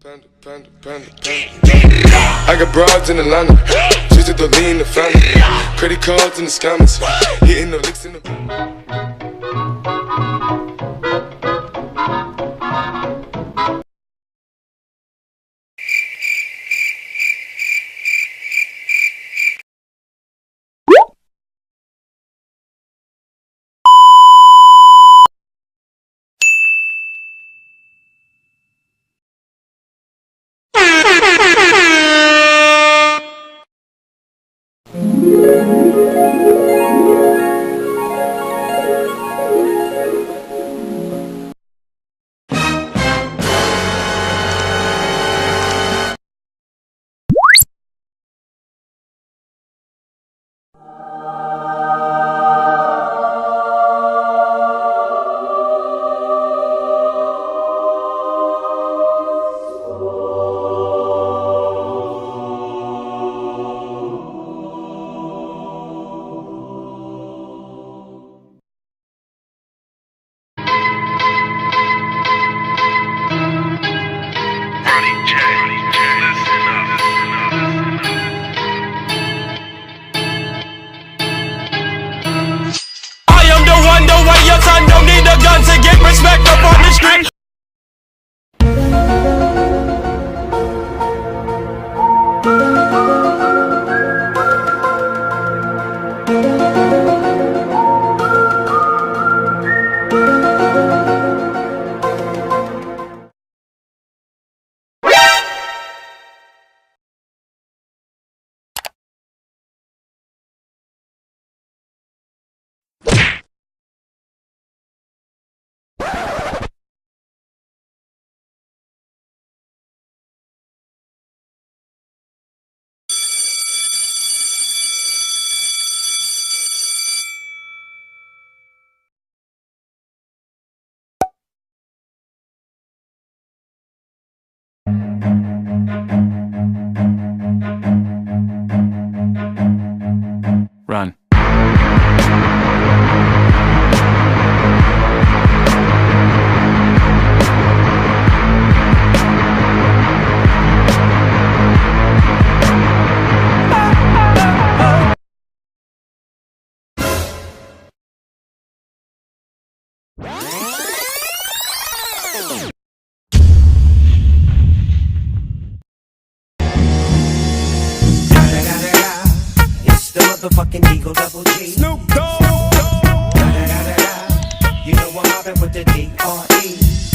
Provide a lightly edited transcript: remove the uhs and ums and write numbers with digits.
Panda, panda, panda, panda. I got broads in Atlanta, she's the lean, the family. Credit cards in the scammers, hitting the licks in the. Don't need a gun to get respect up on the street. Run. It's the motherfucking Eagle Double G. Snoop Dogg. You know I'm mobbing with the D.R.E.